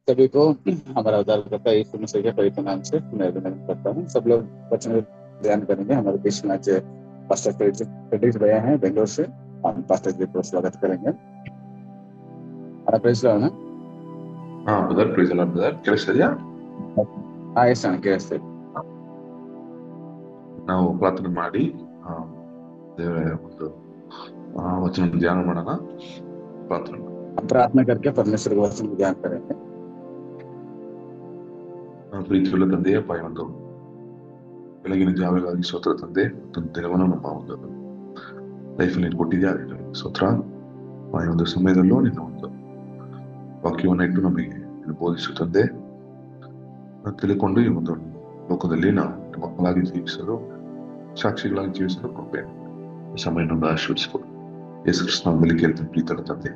सभी को हमारा उद्धारकर्ता यीशु मसीह के पवित्र नाम से मैं अभिनंदन करता हूँ। सब लोग वचन ध्यान करेंगे। हमारे बीच में आज पास्टर फ्रेडरिक भैया हैं बेंगलोर से। हम पास्टर जी को स्वागत करेंगे। Praise Lord. Brother praise Lord brother ಕೇಳಿಸ್ತಿದ್ಯಾ? ಎಸ್ ಅಣ್ಣ ಕೇಳಿಸ್ತೀವಿ. ನಾವು ಪ್ರಾರ್ಥನೆ ಮಾಡಿ ದೇವರ ಒಂದು ವಚನ ಧ್ಯಾನ ಮಾಡೋಣ. प्रार्थना करके परमेश्वर का वचन ध्यान करेंगे. ಪ್ರೀತಿಯುಳ್ಳ ತಂದೆಯ ಒಂದು ಬೆಳಗಿನ ಜಾವಗಾಗಿ ಸ್ತೋತ್ರ ತಂದೆ. ದಿನವನ್ನು ನಮ್ಮ ಒಂದು ಲೈಫಲ್ಲಿ ಕೊಟ್ಟಿದ್ಯಾ ಸ್ತೋತ್ರ. ಒಂದು ಸಮಯದಲ್ಲೂ ನಿನ್ನ ಒಂದು ವಾಕ್ಯವನ್ನು ಇಟ್ಟು ನಮಗೆ ಬೋಧಿಸು ತಂದೆ. ತಿಳ್ಕೊಂಡು ಈ ಒಂದು ಲೋಕದಲ್ಲಿ ನಾವು ಮಕ್ಕಳಾಗಿ ಜೀವಿಸಲು, ಸಾಕ್ಷಿಗಳಾಗಿ ಜೀವಿಸಲು ಕೃಪೆ ಸಮಯ ನಮ್ಗೆ ಆಶೀರ್ವದಿಸಿಕೊಡು. ಯೇಸು ಕ್ರಿಸ್ತನ ನಾಮದಲ್ಲಿ ಕೇಳ್ತೀನಿ ಪ್ರೀತಿಯುಳ್ಳ ತಂದೆ.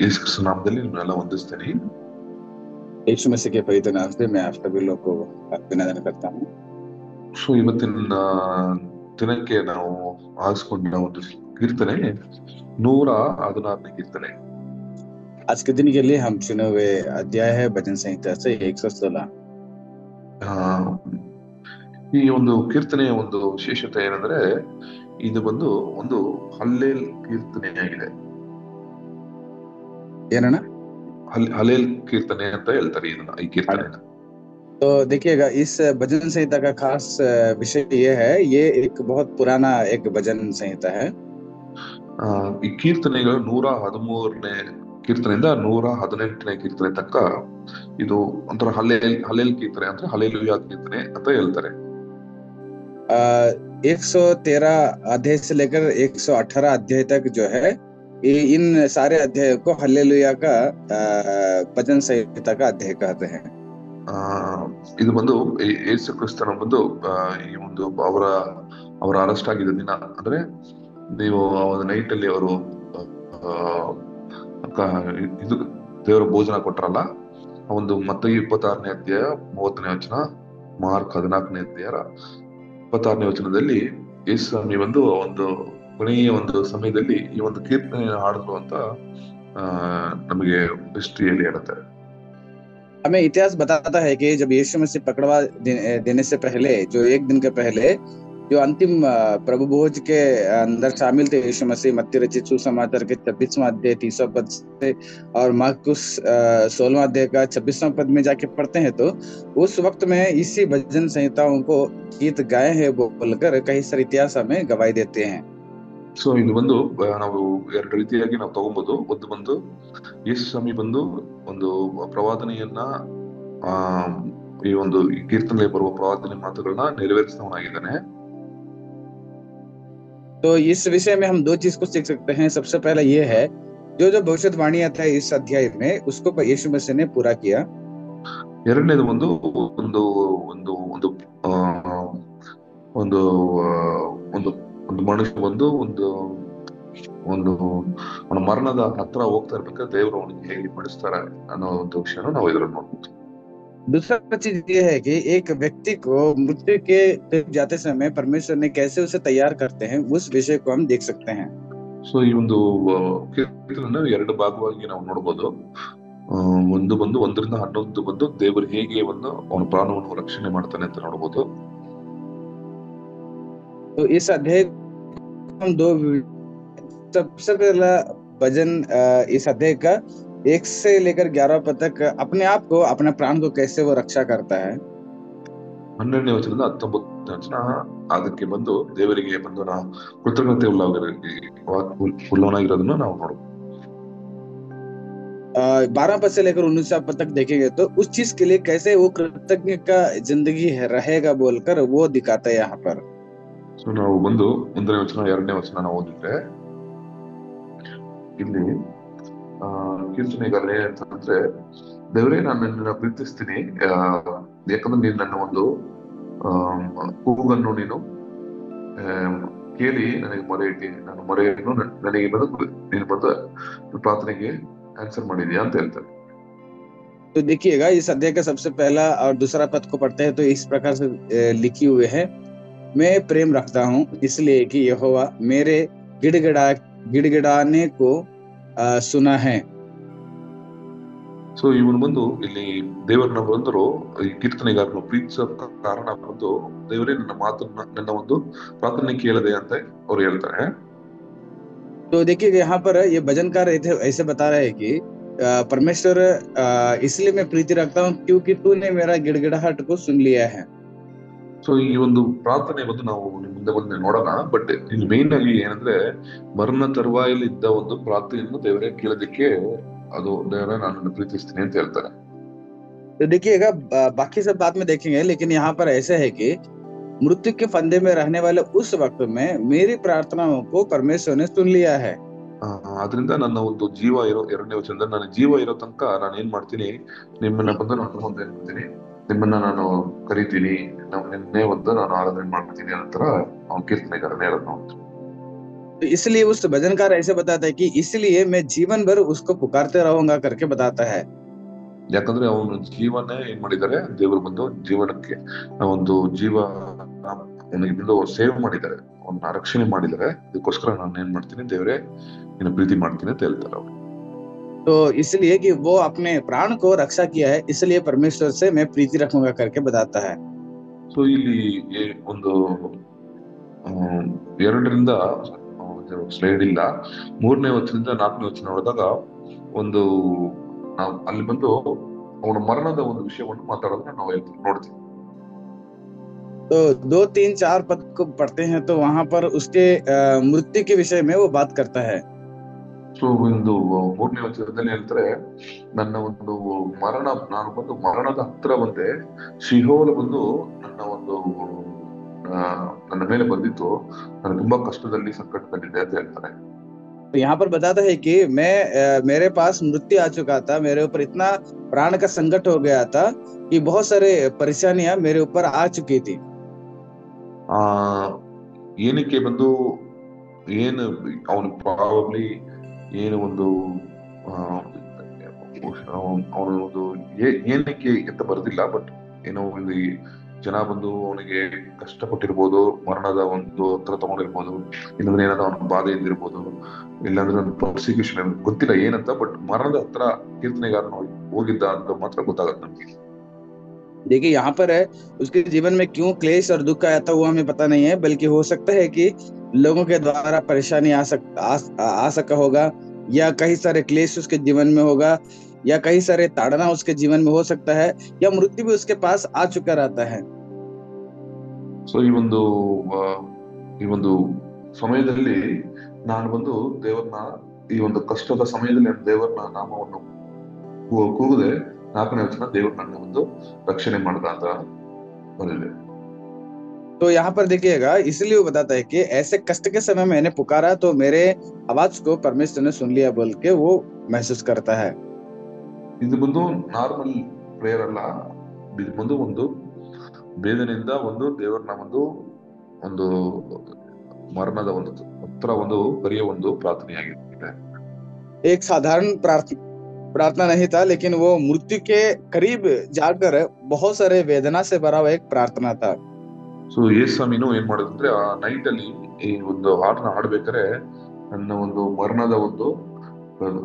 यीशु क्रिस्त नाम दली निम्मेಲ್ಲ ವಂದಿಸ್ತೇನೆ. यीशु मसीह के पवित्र नाम से मैं आप सभी लोग को अभिनंदन करता हूँ. ಸೊ ಇವತ್ತಿನ ದಿನಕ್ಕೆ ನಾವು ಆರಿಸಿಕೊಂಡ ಒಂದು ಕೀರ್ತನೆ 116ನೇ ಕೀರ್ತನೆ. आज के दिन के लिए हम चुने हुए अध्याय है भजन संहिता से 116. ಈ ಒಂದು ಕೀರ್ತನೆಯ ಒಂದು ವಿಶೇಷತೆ ಏನಂದ್ರೆ ಇದು ಬಂದು ಒಂದು ಹಲ್ಲೇಲ್ ಕೀರ್ತನೆಯಾಗಿದೆ. ಏನಣ್ಣ? हलेल कीर्तने ಅಂತ ಹೇಳ್ತಾರೆ ಇದನ್ನ, ಈ कीर्तने. तो देखिएगा, इस भजन संहिता का खास विषय ये है, ये एक बहुत पुराना एक भजन संहिता है. ಈ ಕೀರ್ತನೆಗಳು 113ನೇ ಕೀರ್ತನೆಯಿಂದ 118ನೇ ಕೀರ್ತನೆ ತನಕ ಇದು ಒಂಥರ ಹಲೇಲ್ ಕೀರ್ತನೆ ಅಂದ್ರೆ ಹಲ್ಲೆಲೂಯಾ ಕೀರ್ತನೆ ಅಂತ ಹೇಳ್ತಾರೆ. 113 अध्याय से लेकर 118 अध्याय तक जो है, इन सारे अध्याय को हल्लेलुया का भजन संहिता का अध्याय कहते हैं. ಇದು ಬಂದು ಯೇಸು ಕ್ರಿಸ್ತನ ಬಂದು ಈ ಒಂದು ಅವರ ಅರೆಸ್ಟ್ ಆಗಿದ್ದ ದಿನ, ಅಂದ್ರೆ ನೀವು ನೈಟ್ ಅಲ್ಲಿ ಅವರು ಇದು ದೇವರ ಭೋಜನ ಕೊಟ್ರಲ್ಲ, ಒಂದು ಮತ್ತಾಯಿ 26ನೇ ಅಧ್ಯಾಯ 30ನೇ ವಚನ, ಮಾರ್ಕ್ 14ನೇ ಅಧ್ಯಾಯ 26ನೇ ವಚನದಲ್ಲಿ ಯೇಸು ಸ್ವಾಮಿ ಒಂದು ಕೊನೆಯ ಒಂದು ಸಮಯದಲ್ಲಿ ಈ ಒಂದು ಕೀರ್ತನೆ ಹಾಡಿದ್ರು ಅಂತ ನಮಗೆ ಹಿಸ್ಟ್ರಿಯಲ್ಲಿ ಹೇಳುತ್ತೆ. हमें इतिहास बताता है कि जब यीशु मसीह पकड़वा देने से पहले, जो एक दिन के पहले, जो अंतिम प्रभु भोज के अंदर शामिल थे यीशु मसीह, मत्ती रचित सुसमाचार के 26वां अध्याय 30वां पद से और मार्कुस 16वां अध्याय का 26वां पद में जाके पढ़ते हैं, तो उस वक्त में इसी भजन संहिताओं को गीत गाए हैं बोलकर कई सारे इतिहास हमें गवाही देते हैं. ಸೊ ಇದು ಬಂದು ನಾವು ಎರಡು ರೀತಿಯಾಗಿ ನಾವು ತಗೊಬಹುದು. ಒಂದು ಬಂದು ಯೇಸು ಸ್ವಾಮಿ ಬಂದು ಒಂದು ಪ್ರವಾದನೆಯನ್ನ ಈ ಒಂದು ಕೀರ್ತನೆ ಬರುವ ಪ್ರವಾದನೆ ಮಾತುಗಳನ್ನ ನೆರವೇರಿಸಿದವನಾಗಿದ್ದಾನೆ. तो इस विषय में हम दो चीज को सीख सकते हैं. सबसे पहला ये है, जो भविष्यवाणियां था इस अध्याय में, उसको यीशु मसीह ने पूरा किया. ಎರಡನೇದು ಒಂದು ಒಂದು ಒಂದು ಒಂದು ಒಂದು ಒಂದು ಒಂದು ಮನುಷ್ಯ ಬಂದು ಒಂದು ಅವನ ಮರಣದ ಹತ್ರ ಹೋಗ್ತಾ ಇರ್ಬೇಕಾದ್ರೆ ದೇವರು ಅವನಿಗೆ ಹೇಗೆ ಪಡಿಸ್ತಾರೆ ಅನ್ನೋ ಒಂದು ವಿಷಯನ ನಾವು ಇದರಲ್ಲಿ ನೋಡ್ಬೋದು. दूसरा चीज ये है कि एक व्यक्ति को मृत्यु के जाते समय परमेश्वर ने कैसे उसे तैयार करते हैं, उस विषय को हम देख सकते हैं. ಸೊ ಈ ಒಂದು ಕೀರ್ತನೆಯನ್ನು ಎರಡು ಭಾಗವಾಗಿ ನಾವು ನೋಡಬಹುದು. ಒಂದು ಬಂದು 1ರಿಂದ 11 ಬಂದು ದೇವರು ಹೇಗೆ ಅವನ ಪ್ರಾಣವನ್ನು ರಕ್ಷಣೆ ಮಾಡ್ತಾನೆ ಅಂತ ನೋಡಬಹುದು. तो इस अध्याय हम दो, सबसे पहला भजन इस अध्याय का 1 से लेकर 11 पद तक अपने आप को, अपने प्राण को कैसे वो रक्षा करता है. 12ನೇ ವಚನದಿಂದ 19ನೇ ವಚನ ಅದಕ್ಕೆ ಬಂದು ದೇವರಿಗೆ ಬಂದು ನಾವು ಕೃತಜ್ಞತೆ ಉಳ್ಳವನಾಗಿರೋದನ್ನ ನಾವು ನೋಡಬಹುದು. 12 पद से लेकर 19 पद तक देखेंगे तो उस चीज के लिए कैसे वो कृतज्ञ का जिंदगी रहेगा बोलकर वो दिखाता है यहाँ पर. ಸೊ ನಾವು ಬಂದು 1ನೇ ವಚನ 2ನೇ ವಚನ ನಾವು ಓದಿದ್ರೆ ಇಲ್ಲಿ ಕೀರ್ತನೆಗಾರ ಏನಂತಂದ್ರೆ, ದೇವರೇ ನಾನು ನಿನ್ನ ಪ್ರೀತಿಸ್ತೀನಿ, ಯಾಕಂದ್ರೆ ನೀನು ನನ್ನ ಒಂದು ಕೂಗನ್ನು ನೀನು ಕೇಳಿ ನನಗೆ ಮೊರೆ ಇಟ್ಟಿ, ನನ್ನ ಮೊರೆಯನ್ನು ನನಗೆ ನೀನು ಬಂದು ಪ್ರಾರ್ಥನೆಗೆ ಆನ್ಸರ್ ಮಾಡಿದ್ಯಾ ಅಂತ ಹೇಳ್ತಾರೆ. तो देखिएगा, इस अध्याय का सबसे पहला और दूसरा पद को पढ़ते हैं तो इस प्रकार से लिखी हुए है, मैं प्रेम रखता हूँ इसलिए कि यहोवा मेरे गिड़गिड़ाने को सुना है। ಸೊ ಇವನು ಬಂದು ಇಲ್ಲಿ ದೇವರನ್ನ ಬಂದರು, ಈ ಕೀರ್ತನೆಗಾರನು ಪ್ರೀತಿಸೋ ಕಾರಣ ಬಂದು ದೇವರೇ ನನ್ನ ಮಾತನ್ನ, ನನ್ನ ಒಂದು ಪ್ರಾರ್ಥನೆ ಕೇಳದೆ ಅಂತ ಅವ್ರು ಹೇಳ್ತಾರೆ. तो देखिए यहाँ पर ये भजनकार ऐसे बता रहे हैं कि परमेश्वर इसलिए मैं प्रीति रखता हूँ क्योंकि तूने मेरा गिड़गिड़ाहट को सुन लिया है। ಸೊ ಈ ಒಂದು ಪ್ರಾರ್ಥನೆ ಬಂದು ನಾವು ಮುಂದೆ ಬಂದು ನೋಡೋಣ. ಬಟ್ ಇಲ್ಲಿ ಮೇನ್ ಆಗಿ ಏನಂದ್ರೆ, ಮರಣ ತರುವಾಯಲ್ಲಿ ಇದ್ದ ಒಂದು ಪ್ರಾರ್ಥನೆಯನ್ನು ದೇವರೇ ಕೇಳೋದಕ್ಕೆ ಅದು ದೇವರೇ ನಾನು ಪ್ರೀತಿಸ್ತೀನಿ ಅಂತ ಹೇಳ್ತಾರೆ. तो देखिएगा बाकी सब बात में देखेंगे, लेकिन यहाँ पर ऐसा है कि मृत्यु के फंदे में रहने वाले उस वक्त में मेरी प्रार्थनाओं को परमेश्वर ने सुन लिया है। ಅದರಿಂದ ನನ್ನ ಒಂದು ಜೀವ ಇರೋ 2ನೇ ವಚನದಲ್ಲಿ, ನನ್ನ ಜೀವ ಇರೋ ತನಕ ನಾನು ಏನ್ ಮಾಡ್ತೀನಿ, ನಿಮ್ಮನ್ನ ಬಂದು ನಾನು ಮುಂದೆ ಏನ್ ಮಾಡ್ತೀನಿ, ನಿಮ್ಮನ್ನ ನಾನು ಕರಿತೀನಿ, ನಿನ್ನೆ ಒಂದು ನಾನು ಆರಾಧನೆ ಮಾಡ್ತೀನಿ ಅಂತರ ಅವ್ನು ಕೀರ್ತನೆಗಾರನೇ ಹೇಳೋದು. तो इसलिए उस भजनकार ऐसे बताता है कि इसलिए मैं जीवन भर उसको पुकारते रहूंगा करके बताता है। ಯಾಕಂದ್ರೆ ಅವನು ಜೀವನೇ ಏನ್ ಮಾಡಿದ್ದಾರೆ, ದೇವರು ಬಂದು ಜೀವನಕ್ಕೆ ಒಂದು ಜೀವ ಅವನಿಗೆ ಬಂದು ಸೇವ್ ಮಾಡಿದ್ದಾರೆ, ಅವನ್ನ ರಕ್ಷಣೆ ಮಾಡಿದ್ದಾರೆ. ಅದಕ್ಕೋಸ್ಕರ ನಾನು ಏನ್ ಮಾಡ್ತೀನಿ, ದೇವರೇ ನಿನ್ನ ಪ್ರೀತಿ ಮಾಡ್ತೀನಿ ಅಂತ ಹೇಳ್ತಾರೆ ಅವ್ರು. तो इसलिए कि वो अपने प्राण को रक्षा किया है, इसलिए परमेश्वर से मैं प्रीति रखूंगा करके बताता है। ಸೊ ಇಲ್ಲಿ ಒಂದು 2ರಿಂದ ಸ್ಲೈಡ್ ಇಲ್ಲ, 3ನೇ ವಚನದಿಂದ 4ನೇ ವಚನ ನೋಡಿದಾಗ ಒಂದು ನಾವು ಅಲ್ಲಿ ಬಂದು ಅವನ ಮರಣದ ಒಂದು ವಿಷಯವನ್ನು ಮಾತಾಡೋದನ್ನ ನಾವು ನೋಡ್ತೀವಿ. तो 2, 3, 4 पद को पढ़ते हैं तो वहां पर उसके मृत्यु के विषय में वो बात करता है। ಸೊ ಒಂದು 3ನೇ ವಚನದಲ್ಲಿ ಹೇಳ್ತಾರೆ, ನನ್ನ ಒಂದು ಮರಣ, ನಾನು ಬಂದು ಮರಣದ ಹತ್ರ ಬಂದೆ, ಶಿಹೋಲ್ ಬಂದು ನನ್ನ ಒಂದು ನನ್ನ ಮೇಲೆ ಬಂದಿತ್ತು, ನಾನು ತುಂಬಾ ಕಷ್ಟದಲ್ಲಿ ಸಂಕಟದಲ್ಲಿದೆ ಅಂತ ಹೇಳ್ತಾರೆ. तो यहाँ पर बताता है कि मैं मेरे पास मृत्यु आ चुका था, मेरे ऊपर इतना प्राण का संकट हो गया था कि बहुत सारे परेशानियां मेरे ऊपर आ चुकी थी। ಏನಕ್ಕೆ ಬಂದು ಏನು ಅವನು ಪ್ರಾಬಬ್ಲಿ ಏನು ಒಂದು ಅವನು ಒಂದು ಏನಕ್ಕೆ ಅಂತ ಬರೋದಿಲ್ಲ, ಬಟ್ ಏನೋ ಒಂದು ಜನ ಬಂದು ಅವನಿಗೆ ಕಷ್ಟಪಟ್ಟಿರ್ಬೋದು, ಮರಣದ ಒಂದು ಹತ್ರ ತಗೊಂಡಿರ್ಬೋದು, ಇಲ್ಲಾಂದ್ರೆ ಏನಾದ್ರು ಅವನ ಬಾಧೆ ಇದ್ದಿರ್ಬೋದು, ಇಲ್ಲಾಂದ್ರೆ ಒಂದು ಪ್ರಾಸಿಕ್ಯೂಷನ್, ಗೊತ್ತಿಲ್ಲ ಏನಂತ, ಬಟ್ ಮರಣದ ಹತ್ರ ಕೀರ್ತನೆಗಾರನು ಹೋಗಿದ್ದ ಅಂತ ಮಾತ್ರ ಗೊತ್ತಾಗತ್ತೆ ನಮ್ಗೆ. देखिए यहाँ पर है उसके जीवन में क्यों क्लेश और दुख आया था वो हमें पता नहीं है, बल्कि हो सकता है कि लोगों के द्वारा परेशानी आ सका होगा, या कई सारे क्लेश उसके जीवन में होगा, या कई सारे ताड़ना उसके जीवन में हो सकता है, या मृत्यु भी उसके पास आ चुका रहता है। ಸೊ ಈ ಒಂದು ಸಮಯದಲ್ಲಿ ನಾನು ಬಂದು ದೇವರನ್ನ, ಈ ಒಂದು ಕಷ್ಟದ ಸಮಯದಲ್ಲಿ ದೇವರನ್ನ ನಾಮವನ್ನು ಕೂಗದೆ, 4ನೇ ವಚನ, ದೇವರು ನನ್ನ ಒಂದು ರಕ್ಷಣೆ ಮಾಡ್ದ ಅಂತ ಬಂದಿದೆ. तो यहाँ पर देखिएगा, इसलिए वो बताता है कि ऐसे कष्ट के समय मैंने पुकारा तो मेरे आवाज को परमेश्वर ने सुन लिया बोल के वो महसूस करता है। ಇದು ಬಂದು ನಾರ್ಮಲ್ ಪ್ರೇಯರ್ ಅಲ್ಲ, ಇದು ಬಂದು ಒಂದು ಬೇದನೆಯಿಂದ ಒಂದು ದೇವರನ್ನ ಒಂದು ಮರಣದ ಒಂದು ಹತ್ರ ಒಂದು ಬರೆಯ ಒಂದು ಪ್ರಾರ್ಥನೆಯಾಗಿದೆ. एक साधारण प्रार्थना नहीं था, लेकिन वो मृत्यु के करीब जाकर बहुत सारे वेदना से भरा हुआ एक प्रार्थना था। ಸೊ ಯೇಸುಸ್ವಾಮಿನೂ ಏನ್ ಮಾಡೋದಂದ್ರೆ, ಆ ನೈಟ್ ಅಲ್ಲಿ ಈ ಒಂದು ಹಾಡನ್ನ ಹಾಡ್ಬೇಕಾದ್ರೆ, ನನ್ನ ಒಂದು ಮರಣದ ಒಂದು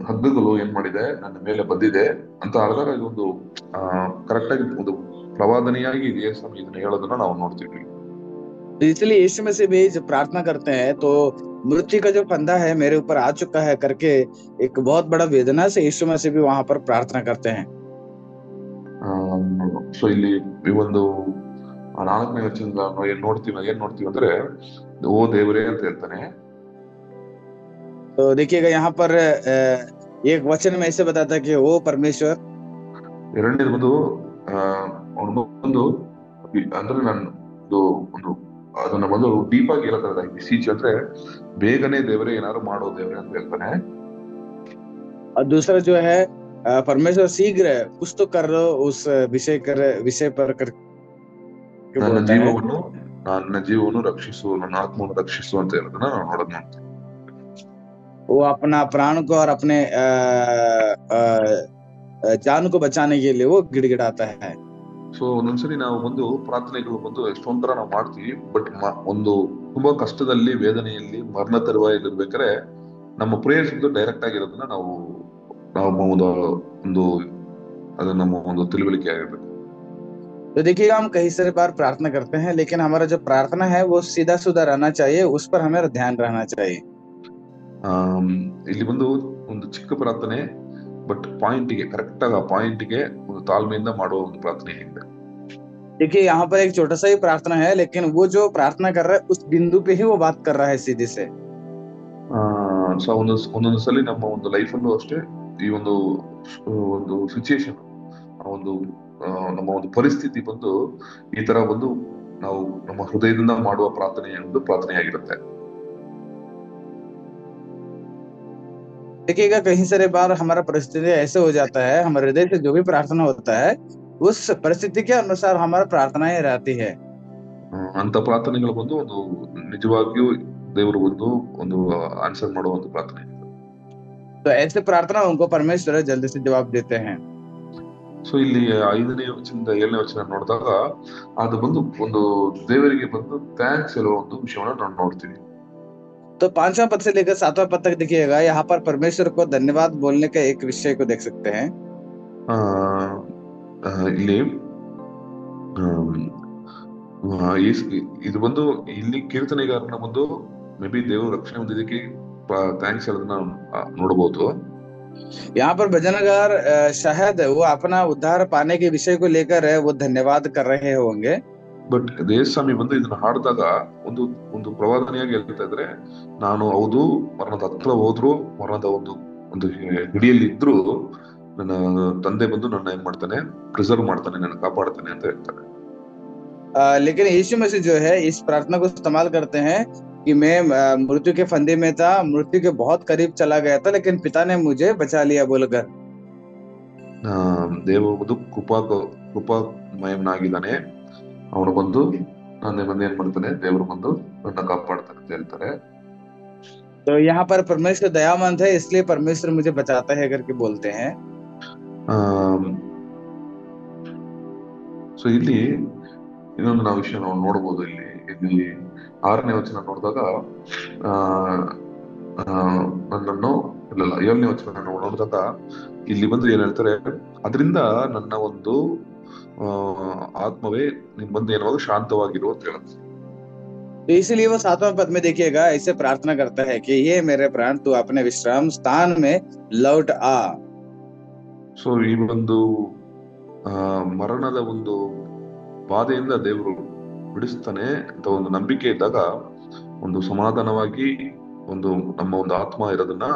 ಹಗ್ಗಗಳು ಏನ್ ಮಾಡಿದೆ, ನನ್ನ ಮೇಲೆ ಬಂದಿದೆ ಅಂತ ಹೇಳಿದಾಗ, ಇದೊಂದು ಕರೆಕ್ಟ್ ಆಗಿ ಒಂದು ಪ್ರವಾದನೆಯಾಗಿ ಯೇಸುಸ್ವಾಮಿ ಇದನ್ನ ಹೇಳೋದನ್ನ ನಾವು ನೋಡ್ತೀವಿ. इसलिए यीशु मसीह भी जब प्रार्थना करते हैं तो मृत्यु का जो फंदा है मेरे ऊपर आ चुका है करके एक बहुत बड़ा वेदना से यीशु मसीह भी वहां पर प्रार्थना करते हैं। ಸೊ ಇಲ್ಲಿ ಈ ಒಂದು 4ನೇ ವಚನದಿಂದ ನಾವು ಏನ್ ನೋಡ್ತೀವಿ ಅಂದ್ರೆ, ಓ ದೇವರೇ ಅಂತ ಹೇಳ್ತಾನೆ. तो देखिएगा यहाँ पर एक वचन में ऐसे बताता है कि ओ परमेश्वर। 2ನೇದು ಬಂದು ಅವನು ಬಂದು ಅಂದ್ರೆ ನಾನು ಒಂದು ಅದನ್ನ ಬಂದು ಡೀಪ್ ಆಗಿ ಹೇಳ್ತಾರೆ, ಬಿಸಿಚ್ ಅಂದ್ರೆ ಬೇಗನೆ ದೇವರೇ ಏನಾದ್ರು ಮಾಡೋ ದೇವರೇ ಅಂತ ಹೇಳ್ತಾನೆ. और दूसरा जो है परमेश्वर शीघ्र कुछ तो कर उस विषय पर कर ನನ್ನ ಜೀವವನ್ನು ರಕ್ಷಿಸು, ನನ್ನ ಆತ್ಮವನ್ನು ರಕ್ಷಿಸು ಅಂತ ಹೇಳೋದನ್ನ ನಾವು ನೋಡೋದ್ ನೋಡ್ತೀವಿ. वो अपना प्राण को और अपने जान को बचाने के लिए वो गिड़गिड़ाता है। ಸೊ ಒಂದೊಂದ್ಸರಿ ನಾವು ಬಂದು ಪ್ರಾರ್ಥನೆಗಳು ಬಂದು ಎಷ್ಟೊಂಥರ ನಾವು ಮಾಡ್ತೀವಿ, ಬಟ್ ಒಂದು ತುಂಬಾ ಕಷ್ಟದಲ್ಲಿ, ವೇದನೆಯಲ್ಲಿ, ಮರಣ ತರುವಾಯಲ್ಲಿ ಇರ್ಬೇಕಾದ್ರೆ ನಮ್ಮ ಪ್ರೇಯರ್ಸ್ ಡೈರೆಕ್ಟ್ ಆಗಿರೋದನ್ನ ನಾವು ನಾವು ಒಂದು ಅದು ನಮ್ಮ ಒಂದು ತಿಳುವಳಿಕೆ ಆಗಿರ್ಬೇಕು. तो देखिएगा, हम कई सारे बार प्रार्थना करते हैं, लेकिन हमारा जो प्रार्थना है वो सीधा सुधा रहना चाहिए, उस पर हमारा ध्यान रहना चाहिए। ಇಲ್ಲಿ ಒಂದು ಚಿಕ್ಕ ಪ್ರಾರ್ಥನೆ, ಬಟ್ ಪಾಯಿಂಟ್ಗೆ ಕರೆಕ್ಟ್ ಆಗಿ ಆ ಪಾಯಿಂಟ್ಗೆ ಒಂದು ತಾಳ್ಮೆಯಿಂದ ಮಾಡುವ ಒಂದು ಪ್ರಾರ್ಥನೆ ಇದೆ. देखिए, यहाँ पर एक छोटा सा ही प्रार्थना है, लेकिन वो जो प्रार्थना कर रहा है उस बिंदु पे ही वो बात कर रहा है सीधे से। ಸೊ ಒಂದೊಂದು ಸಲ ನಮ್ಮ ಒಂದು ಲೈಫಲ್ಲೂ ಅಷ್ಟೇ, ಈ ಒಂದು ಸಿಚುಯೇಷನ್, ಒಂದು ನಮ್ಮ ಒಂದು ಪರಿಸ್ಥಿತಿ ಈ ತರ ನಾವು ನಮ್ಮ ಹೃದಯದಿಂದ ಮಾಡುವ ಪ್ರಾರ್ಥನೆಯಾಗಿರುತ್ತೆ. देखिएगा, कई सारे बार हमारा परिस्थिति ऐसे हो जाता है, हमारे हृदय से जो भी प्रार्थना होता है उस परिस्थिति के अनुसार हमारा प्रार्थनाएं रहती है। ಅಂತ ಪ್ರಾರ್ಥನೆಗಳು ಒಂದು ನಿಜವಾಗಿಯೂ ದೇವರು ಒಂದು ಆನ್ಸರ್ ಮಾಡುವ ಒಂದು ಪ್ರಾರ್ಥನೆ. तो ऐसे प्रार्थना उनको परमेश्वर जल्दी से जवाब देते हैं। ಸೊ ಇಲ್ಲಿ 5ನೇ ವಚನದಿಂದ 7ನೇ ವಚನ ನೋಡಿದಾಗ ಅದು ಒಂದು ದೇವರಿಗೆ ಥ್ಯಾಂಕ್ಸ್ ಹೇಳುವ ಒಂದು ವಿಷಯವನ್ನ ನಾವು ನೋಡ್ತೀವಿ. तो 5वां पद से लेकर 7वां पद तक देखिएगा, यहाँ पर परमेश्वर को धन्यवाद बोलने का एक विषय को देख सकते हैं। ಇಲ್ಲಿ ಇದು ಇಲ್ಲಿ ಕೀರ್ತನೆಗಾರನ ಮೇ ಬಿ ದೇವರು ರಕ್ಷಣೆ ಹೊಂದಿದ್ದಕ್ಕೆ ಥ್ಯಾಂಕ್ಸ್ ಹೇಳೋದನ್ನ ನೋಡಬಹುದು. यहाँ पर भजनकार शायद वो अपना उद्धार पाने के विषय को लेकर वो धन्यवाद कर रहे होंगे। ಬಟ್ ದೇವಸ್ವಾಮಿ ಇದನ್ನ ಹಾಡಿದಾಗ ಒಂದು ಪ್ರವಾದನೆಯಾಗಿ ಹೇಳ್ತಾ ಇದ್ರೆ, ನಾನು ಹೌದು ಮರಣದ ಹತ್ರ ಹೋದ್ರು, ಮರಣದ ಒಂದು ಹಿಡಿಯಲ್ಲಿ ಇದ್ರು, ನನ್ನ ತಂದೆ ನನ್ನ ಏನ್ ಮಾಡ್ತಾನೆ, ಪ್ರಿಸರ್ವ್ ಮಾಡ್ತಾನೆ, ನನ್ನ ಕಾಪಾಡ್ತಾನೆ ಅಂತ ಹೇಳ್ತಾರೆ. लेकिन यीशु मसीह जो है इस प्रार्थना को इस्तेमाल करते हैं कि मैं मृत्यु के फंदे में था, मृत्यु के बहुत करीब चला गया था, लेकिन पिता ने मुझे बचा लिया बोलकर। ದೇವರು ಕೃಪಾಮಯನಾಗಿದ್ದಾನೆ, ಅವನು ನನ್ನ ಏನ್ ಮಾಡ್ತಾನೆ, ದೇವರು ನನ್ನ ಕಾಪಾಡ್ತಾನೆ ಅಂತ ಹೇಳ್ತಾರೆ. तो यहाँ पर परमेश्वर दयामंद है, इसलिए परमेश्वर मुझे बचाता है करके बोलते हैं। ಸೊ ಇಲ್ಲಿ ಇನ್ನೊಂದು ವಿಷಯ ನಾವು ನೋಡಬಹುದು. ಇಲ್ಲಿ 6ನೇ ವಚನ ನೋಡಿದಾಗ ನನ್ನನ್ನು 7ನೇ ವಚನ ನೋಡಿದಾಗ ಇಲ್ಲಿ ಏನ್ ಹೇಳ್ತಾರೆ, ಅದರಿಂದ ನನ್ನ ಆತ್ಮವೇ ನೀನ್ ಏನಾದ್ರು ಶಾಂತವಾಗಿರು ಅಂತ ಹೇಳುತ್ತೆ. तो इसीलिए वो 7वां पद में देखिएगा ऐसे प्रार्थना करता है कि ये मेरे प्राण तू अपने विश्राम स्थान में लौट आ। ಸೊ ಈ ಮರಣದ ಬಾಧೆಯಿಂದ ದೇವರು ಬಿಡಿಸ್ತಾನೆ ಅಂತ ನಂಬಿಕೆ ಇದ್ದಾಗ ಸಮಾಧಾನವಾಗಿ ನಮ್ಮ ಆತ್ಮ ಇರೋದನ್ನ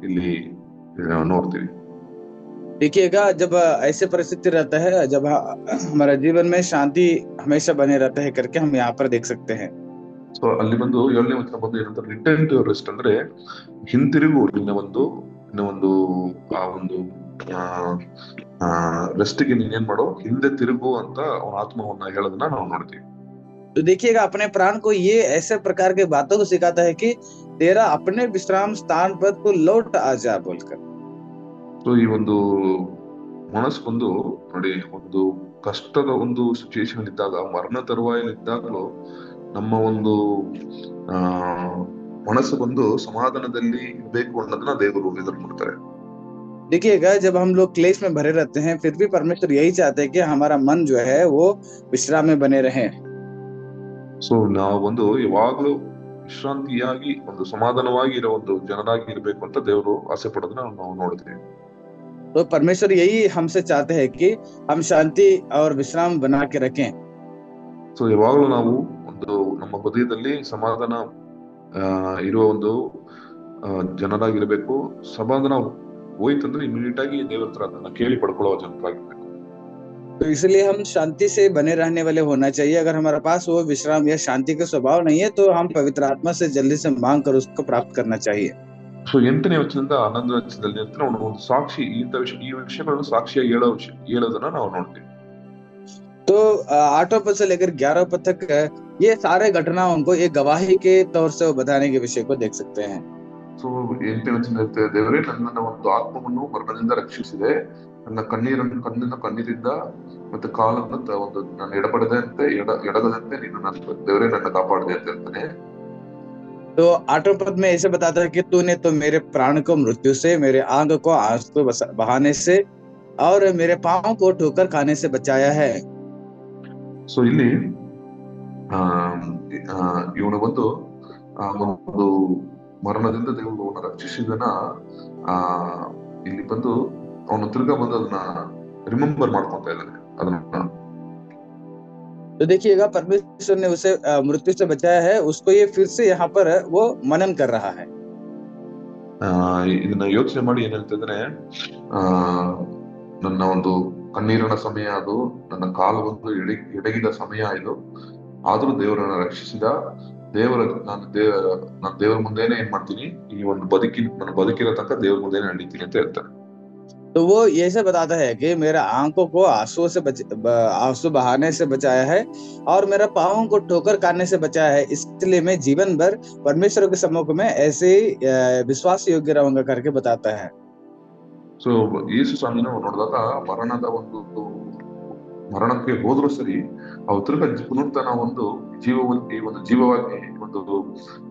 ಇಲ್ಲಿ ನೋಡ್ತೀವಿ. देखिएगा, जब ऐसे परिस्थिति रहता है, जब हमारा जीवन में शांति हमेशा बने रहता है करके हम यहाँ पर देख सकते हैं। ಸೊ ಅಲ್ಲಿ 7ನೇ ವಚನ ಏನಂತಾರೆ, ರಿಟರ್ನ್ ಟು ರೆಸ್ಟ್ ಅಂದ್ರೆ ಹಿಂತಿರುಗು, ರೆಸ್ಟ್ ಗೆ ನೀನೇನ್ ಮಾಡೋ, ಹಿಂದೆ ತಿರುಗು ಅಂತ ಅವನ ಆತ್ಮವನ್ನ ಹೇಳೋದನ್ನ ನಾವು ನೋಡ್ತೀವಿ. तो देखिएगा, अपने प्राण को ये ऐसे प्रकार के बातों को सिखाता है कि तेरा अपने विश्राम स्थान पर तू लौट आ जा बोलकर। ಸೊ ಈ ಮನಸ್ಸು ನೋಡಿ, ಕಷ್ಟದ ಸಿಚುಯೇಷನ್ ಇದ್ದಾಗ, ಮರಣ ತರುವಾಯಲ್ಲಿದ್ದಾಗಲೂ ನಮ್ಮ ಮನಸ್ಸು ಸಮಾಧಾನದಲ್ಲಿ ಇರಬೇಕು ಅನ್ನೋದನ್ನ ದೇವರು ಇದನ್ನು ಮಾಡ್ತಾರೆ. देखिएगा, जब हम लोग क्लेश में भरे रहते हैं, फिर भी परमेश्वर यही चाहते हैं कि हमारा मन जो है वो विश्राम में बने रहे। ಸೊ ನಾವು ಯಾವಾಗಲೂ ವಿಶ್ರಾಂತಿಯಾಗಿ ಸಮಾಧಾನವಾಗಿ ಇರೋ ಜನರಾಗಿ ಇರಬೇಕು ಅಂತ ದೇವರು ಆಸೆ ಪಡೋದನ್ನ ನಾವು ನೋಡ್ತೀವಿ. तो परमेश्वर यही हमसे चाहते हैं कि हम शांति और विश्राम बना के रखें। ಸೊ ಯಾವಾಗಲೂ ನಾವು ನಮ್ಮ ಹೃದಯದಲ್ಲಿ ಸಮಾಧಾನ ಇರುವ ಜನರಾಗಿರ್ಬೇಕು. ಸಮಾಧಾನ ಹೋಯ್ತಂದ್ರೆ ಇಮಿಡಿಯೇಟ್ ಆಗಿ ದೇವರ ಹತ್ರ ಅದನ್ನ ಕೇಳಿ ಪಡ್ಕೊಳ್ಳೋ ಜನರಾಗಿರ್ಬೇಕು. तो इसलिए हम शांति से बने रहने वाले होना चाहिए। अगर हमारे पास वो विश्राम या शांति का स्वभाव नहीं है, तो हम पवित्र आत्मा से जल्दी से मांग कर उसको प्राप्त करना चाहिए। ಸೊ 8ನೇ ವಚನದಿಂದ 11ನೇ ವಚನದಲ್ಲಿ ಒಂದು ಸಾಕ್ಷಿ, ಈ ವಿಷಯಗಳನ್ನು ಸಾಕ್ಷಿಯಾಗಿ ಹೇಳೋದನ್ನ ನಾವು ನೋಡ್ತೀವಿ. तो 8वां पद से लेकर 11वां पद तक ये सारे घटनाओं को एक गवाही के तौर से बताने के विषय को देख सकते हैं। ಸೊ 8ನೇ ವಚನ ದೇವರೇ ನನ್ನ ಆತ್ಮವನ್ನು ಮರಣದಿಂದ ರಕ್ಷಿಸಿದೆ, ನನ್ನ ಕಣ್ಣೀರಿಂದ ಮತ್ತೆ ಕಾಲನ್ನು ನಾನು ಎಡಗದಂತೆ ನೀನು ದೇವರೇ ನನ್ನ ಕಾಪಾಡಿದೆ ಅಂತ ಹೇಳ್ತಾನೆ. तो 8वें पद में ऐसे बताता है कि तूने तो मेरे प्राण को मृत्यु से, मेरे आंग को आंसू बहाने से और मेरे पाँव को ठोकर खाने से बचाया है। ಸೊ ಇಲ್ಲಿ ಆ ಇವನು ಬಂದು ಆ ಒಂದು ಮರಣದಿಂದ ದೇವರು ಅವನ ರಕ್ಷಿಸಿದನ. ಆ ಇಲ್ಲಿ ಬಂದು ಅವನು ತಿರ್ಗಾ ಬಂದು ಅದನ್ನ ರಿಮೆಂಬರ್ ಮಾಡ್ಕೊಂತ ಇದ್ದಾನೆ ಅದನ್ನ. तो देखिएगा, परमेश्वर ने उसे मृत्यु से बचाया है, उसको ये फिर से यहाँ पर वो मनन कर रहा है। ಇದನ್ನ ಯೋಚನೆ ಮಾಡಿ ಏನ್ ಹೇಳ್ತಿದ್ರೆ, ಆ ನನ್ನ ಒಂದು ಕಣ್ಣೀರಿನ ಸಮಯ ಅದು, ನನ್ನ ಕಾಲು ಒಂದು ಎಡಗಿದ ಸಮಯ ಇದು, ಆದ್ರೂ ದೇವರನ್ನ ರಕ್ಷಿಸಿದ ದೇವರ ನಾನು ದೇವರ ಮುಂದೆನೆ ಏನ್ ಮಾಡ್ತೀನಿ, ಈ ಒಂದು ನನ್ನ ಬದುಕಿರೋ ತನಕ ದೇವರ ಮುಂದೆನೆ ನಡೀತೀನಿ ಅಂತ ಹೇಳ್ತಾರೆ. तो वो ये से बताता है कि मेरा आंखों को आंसू बहाने से बचाया है और मेरा पाँव को ठोकर खाने से बचाया है, इसलिए मैं जीवन भर परमेश्वर के सम्मुख में ऐसे ही विश्वास योग्य रहूंगा करके बताता है। ಸೊ ಯೇಸು ಸ್ವಾಮಿನ ನೋಡಿದಾಗ ಮರಣಕ್ಕೆ ಹೋದ್ರು ಸರಿ, ಅವ್ರು ತಿರ್ಗಾ ಪುನರುತ್ಥಾನ ಒಂದು ಜೀವವಾಗಿ ಒಂದು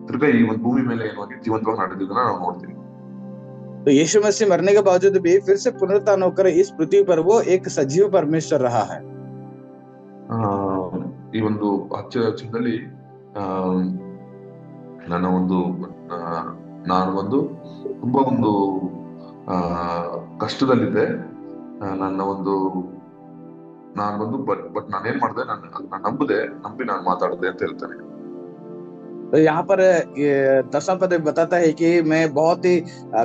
ತಿರ್ಗಾ ಈ ಒಂದು ಭೂಮಿ ಮೇಲೆ ಜೀವಂತವಾಗಿ ನಡೆದಿದ್ದನ್ನ ನಾವು ನೋಡ್ತೀವಿ. तो यीशु मसीह मरने के बावजूद भी फिर से पुनरुत्थान होकर इस पृथ्वी पर वो एक सजीव परमेश्वर रहा है। ಈ ಒಂದು ಚಿತ್ರದಲ್ಲಿ ನನ್ನ ಒಂದು ನಾನು ಒಂದು ತುಂಬಾ ಒಂದು ಕಷ್ಟದಲ್ಲಿದ್ದೆ. ನಾನು ಬಟ್ ನಾನೇನ್ ಮಾಡಿದೆ, ನಾನು ನಂಬಿ ನಾನು ಮಾತಾಡಿದೆ ಅಂತ ಹೇಳ್ತಾನೆ. तो यहाँ पर 10वां पद बताता है कि मैं बहुत ही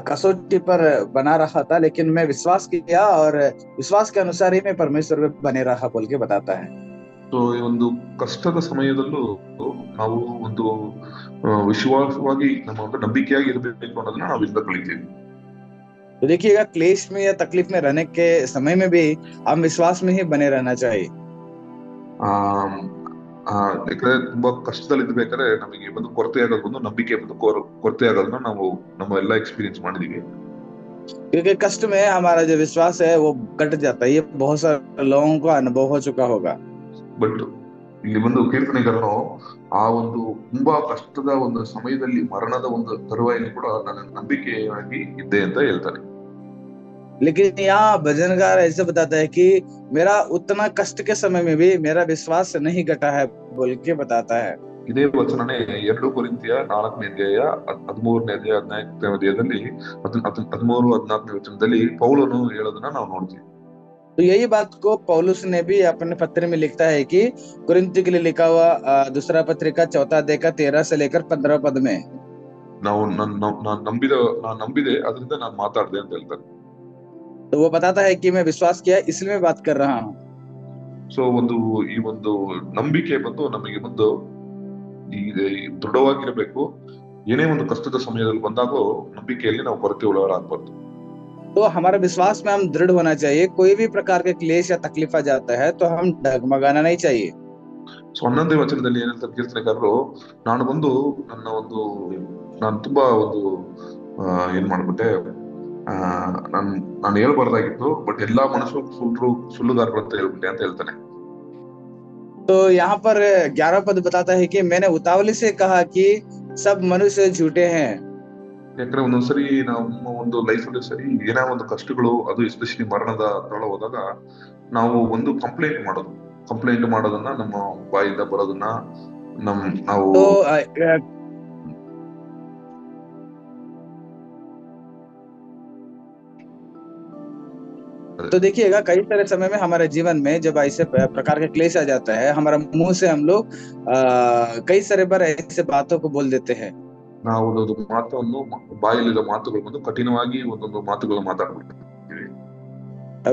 कसौटी पर बना रहा था, लेकिन मैं विश्वास किया और विश्वास के अनुसार ही मैं परमेश्वर में बने रहा बोल के बताता है। ಸೊ ಈ ಒಂದು ಕಷ್ಟದ ಸಮಯದಲ್ಲೂ ನಾವು ಒಂದು ವಿಶ್ವಾಸವಾಗಿ ನಮ್ಮ ಒಂದು ನಂಬಿಕೆಯಾಗಿ ಇರಬೇಕು ಅನ್ನೋದನ್ನ ನಾವು ಇದರಿಂದ ಕಲಿತೀವಿ. तो देखिएगा, क्लेश में या तकलीफ में रहने के समय में भी हम विश्वास में ही बने रहना चाहिए। ಯಾಕಂದ್ರೆ ತುಂಬಾ ಕಷ್ಟದಲ್ಲಿ ಇರ್ಬೇಕಾದ್ರೆ ನಮಗೆ ಒಂದು ಕೊರತೆ ಆಗೋದು, ಒಂದು ನಂಬಿಕೆ ಒಂದು ಕೊರತೆ ಆಗೋದನ್ನ ನಾವು ನಮ್ಮ ಎಲ್ಲ ಎಕ್ಸ್ಪೀರಿಯನ್ಸ್ ಮಾಡಿದೀವಿ. क्योंकि कष्ट में हमारा जो विश्वास है वो कट जाता है, ये बहुत सारे लोगों को अनुभव हो चुका होगा। ಬಟ್ ಇಲ್ಲಿ ಒಂದು ಕೀರ್ತನೆಗಾರನು ಆ ಒಂದು ತುಂಬಾ ಕಷ್ಟದ ಒಂದು ಸಮಯದಲ್ಲಿ, ಮರಣದ ಒಂದು ತರುವಾಯಲ್ಲಿ ಕೂಡ ನನ್ನ ನಂಬಿಕೆಯಾಗಿ ಇದ್ದೆ ಅಂತ ಹೇಳ್ತಾನೆ. लेकिन यहाँ भजनकार ऐसे बताता है कि मेरा उतना कष्ट के समय में भी मेरा विश्वास नहीं घटा है बोल के बताता है। ಇದೇ ವಚನನೇ 2 ಕೊರಿಂಥಿಯ 4ನೇ ಅಧ್ಯಾಯ 13ನೇ ಅಧ್ಯಾಯ 14ನೇ ಅಧ್ಯಾಯದಲ್ಲಿ 13-14ನೇ ವಚನದಲ್ಲಿ ಪೌಲನು ಹೇಳೋದನ್ನ ನಾವು ನೋಡ್ತೀವಿ. तो यही बात को पौलुस ने भी अपने पत्र में लिखता है कि कुरिन्थियों के लिए लिखा हुआ दूसरा पत्रिका 4 अध्याय का 13 से लेकर 15 पद में ನಾನು ನಂಬಿದೆ ಅದರಿಂದ ನಾನು ಮಾತಾಡಿದೆ ಅಂತ ಹೇಳ್ತಾರೆ. तो वो बताता है कि मैं विश्वास किया इसलिए मैं बात कर रहा हूँ। ಸೊ ಈ ಒಂದು ನಂಬಿಕೆ ಬಂದು ನಮಗೆ ಬಂದು ದೃಢವಾಗಿರಬೇಕು. ಏನೇ ಒಂದು ಕಷ್ಟದ ಸಮಯದಲ್ಲಿ ಬಂದಾಗೋ ನಂಬಿಕೆಯಲ್ಲಿ ನಾವು ಕೊರತೆ ಉಳ್ಳವರಾಗಬಾರ್ದು. तो हमारा विश्वास में हम दृढ़ होना चाहिए। कोई भी प्रकार के क्लेश या तकलीफ आ जाता है तो हम डगमगाना नहीं चाहिए। ಸೊ 11ನೇ ವಚನದಲ್ಲಿ ಏನ್ ಹೇಳ್ತಾರೆ ಕೀರ್ತನೆಕಾರರು, ನಾನು ತುಂಬಾ ಒಂದು ಏನ್ ಮಾಡ್ಬಿಟ್ಟೆ, ನಾನು ಹೇಳ್ಬಾರ್ದಾಗಿತ್ತು, ಬಟ್ ಎಲ್ಲಾ ಮನುಷ್ಯರು ಸುಳ್ಳುಗಾರರು ಅಂತ ಹೇಳ್ಬಿಟ್ಟೆ ಅಂತ ಹೇಳ್ತಾನೆ. तो यहाँ पर 11 पद बताता है कि मैंने उतावली से कहा कि सब मनुष्य झूठे हैं। ಯಾಕಂದ್ರೆ ಒಂದೊಂದ್ಸರಿ ನಮ್ಮ ಒಂದು ಲೈಫ್ ಅಲ್ಲಿ ಸರಿ ಏನೋ ಒಂದು ಕಷ್ಟಗಳು, ಅದು ಎಸ್ಪೆಷಲಿ ಮರಣದ ತಳ ಹೋದಾಗ ನಾವು ಒಂದು ಕಂಪ್ಲೇಂಟ್ ಮಾಡೋದನ್ನ ನಮ್ಮ ಬಾಯಿಂದ ಬರೋದನ್ನ ನಾವು तो देखिएगा, कई सारे समय में हमारे जीवन में जब ऐसे प्रकार के क्लेश आ जाता है, हमारा मुंह से हम लोग कई सारे बार ऐसे बातों को बोल देते हैं। ನಾವು ಒಂದು ಮಾತನ್ನು, ಬಾಯಲ್ಲಿರೋ ಮಾತುಗಳು ಬಂದು ಕಠಿಣವಾಗಿ ಒಂದೊಂದು ಮಾತುಗಳು ಮಾತಾಡ್ಬಿಡ್ತೀವಿ.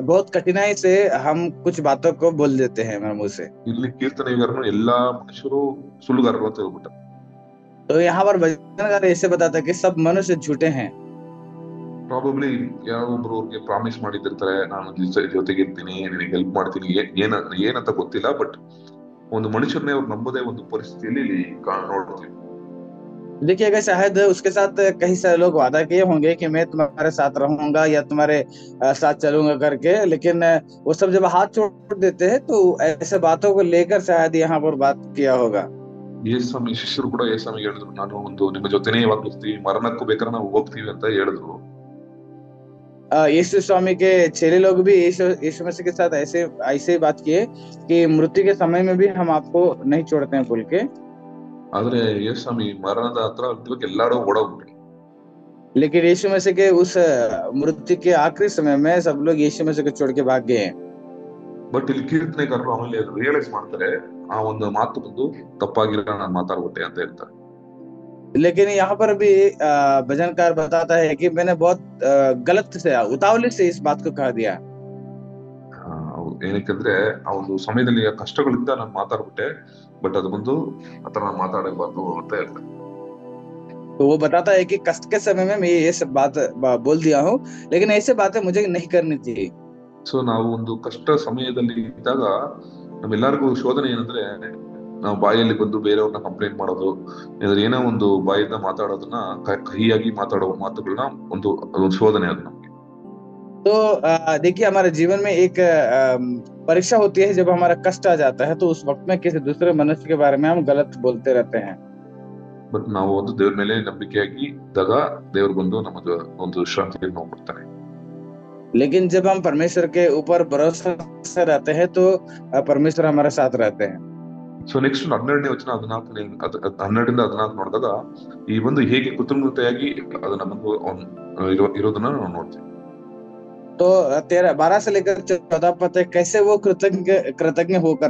बहुत कठिनाई से हम कुछ बातों को बोल देते हैं हमारे मुंह से। ಇಲ್ಲಿ ಕೀರ್ತನೆಗಾರನು ಎಲ್ಲಾ ಮನುಷ್ಯರು ಸುಳ್ಳುಗಾರರು ಅಂತ ಹೇಳ್ಬಿಟ್ಟ. तो यहाँ पर भजनकार ऐसे बताता है कि सब मनुष्य झूठे हैं। ಪ್ರಾಬಬ್ಲಿ ಯಾರೊಬ್ರು ಅವ್ರಿಗೆ ಪ್ರಾಮಿಸ್ ಮಾಡಿದಿರ್ತಾರೆ, ನಾನು ಜೊತೆಗೆ ಇರ್ತೀನಿ, ನಿನಗೆ ಹೆಲ್ಪ್ ಮಾಡ್ತೀನಿ, ಏನಂತ ಗೊತ್ತಿಲ್ಲ, ಬಟ್ ಒಂದು ಮನುಷ್ಯರನ್ನೇ ಅವ್ರು ನಂಬದೇ ಒಂದು ಪರಿಸ್ಥಿತಿಯಲ್ಲಿ ನೋಡ್ತೀವಿ. देखिएगा, शायद उसके साथ कई सारे लोग वादा किए होंगे कि मैं तुम्हारे साथ रहूंगा या तुम्हारे साथ चलूंगा करके, लेकिन वो सब जब हाथ छोड़ देते हैं तो ऐसे बातों को लेकर शायद यहाँ पर बात किया होगा। ಯೇಸ್ವಾಮಿ ಶಿಷ್ಯರು ಕೂಡ ಯೇಸ್ವಾಮಿಗೆ ಹೇಳಿದ್ರು, ನಾನು ಒಂದು ನಿಮ್ಮ ಜೊತೆನೇ ಯಾವಾಗ್ಲೂ ಮರಣಕ್ಕೂ ಬೇಕಾದ್ರೆ ನಾವು ಹೋಗ್ತೀವಿ ಅಂತ ಹೇಳಿದ್ರು. यीशु स्वामी के चेले लोग भी यीशु यीशु मसीह के साथ ऐसे ऐसे ही बात किए कि मृत्यु के समय में भी हम आपको नहीं छोड़ते हैं बोल के। ಆದ್ರೆ ಯೇಸ್ವಾಮಿ ಮರಣದ ಹತ್ರ ಇವಾಗ ಎಲ್ಲಾರು ಓಡೋಗ್ಬಿಟ್ರು. लेकिन यीशु मसीह के उस मृत्यु के आखिरी समय में सब लोग यीशु मसीह को छोड़ के भाग गए हैं। ಬಟ್ ಇಲ್ಲಿ ಕೀರ್ತನೆಗಾರರು ಆಮೇಲೆ ರಿಯಲೈಸ್ ಮಾಡ್ತಾರೆ, ಆ ಒಂದು ಮಾತು ಬಂದು ತಪ್ಪಾಗಿಲ್ಲ, ನಾನು ಮಾತಾಡ್ಬಿಟ್ಟೆ ಅಂತ ಹೇಳ್ತಾರೆ. लेकिन यहाँ पर भी भजनकार बताता है कि मैंने बहुत गलत से उतावली से इस बात को कह दिया। ಏನಕ್ಕಂದ್ರೆ ಆ ಒಂದು ಸಮಯದಲ್ಲಿ ಕಷ್ಟಗಳಿಂದ ನಾನು ಮಾತಾಡ್ಬಿಟ್ಟೆ, ಬಟ್ ಅದು ಬಂದು ಆತರ ನಾನು ಮಾತಾಡಬಾರ್ದು ಅಂತ ಹೇಳ್ತಾರೆ. तो वो बताता है कि कष्ट के समय में मैं ये सब बात बोल दिया हूँ, लेकिन ऐसे बातें मुझे नहीं करनी चाहिए। ಸೊ ನಾವು ಒಂದು ಕಷ್ಟ ಸಮಯದಲ್ಲಿ ಇದ್ದಾಗ ನಮ್ಮೆಲ್ಲರಿಗೂ ಶೋಧನೆ ಏನಂದ್ರೆ, ನಾವು ಬಾಯಲ್ಲಿ ಬಂದು ಬೇರೆಯವ್ರನ್ನ ಕಂಪ್ಲೇಂಟ್ ಮಾಡೋದು, ಏನೋ ಒಂದು ಬಾಯಿಂದ ಮಾತಾಡೋದನ್ನ ಕಹಿಯಾಗಿ ಮಾತಾಡೋ ಮಾತುಗಳನ್ನ ಒಂದು ಶೋಧನೆ ಅದು ನಮ್ಗೆ. तो देखिए हमारे जीवन में एक परीक्षा होती है, जब हमारा कष्ट आ जाता है तो उस वक्त में किसी दूसरे मनुष्य के बारे में हम गलत बोलते रहते हैं। ಬಟ್ ನಾವು ಒಂದು ದೇವ್ರ ಮೇಲೆ ನಂಬಿಕೆಯಾಗಿ ಇದ್ದಾಗ ದೇವ್ರು ಬಂದು ನಮಗೆ ಒಂದು ವಿಶ್ರಾಂತಿಯನ್ನು ಕೊಡ್ತಾನೆ. लेकिन जब हम परमेश्वर के ऊपर भरोसा से रहते हैं तो परमेश्वर हमारे साथ रहते हैं। ಸೊ ನೆಕ್ಸ್ಟ್ 12ನೇ ವಚನ 12ರಿಂದ 14 ನೋಡಿದಾಗ ಈ ಒಂದು ಹೇಗೆ ಕೃತಜ್ಞತೆಯಾಗಿ ಅದನ್ನ ನಮಗೂ ಇರೋದನ್ನ ನಾವು ನೋಡ್ತೀವಿ. तो 12 से लेकर 14 पद तक कैसे वो कृतज्ञ होकर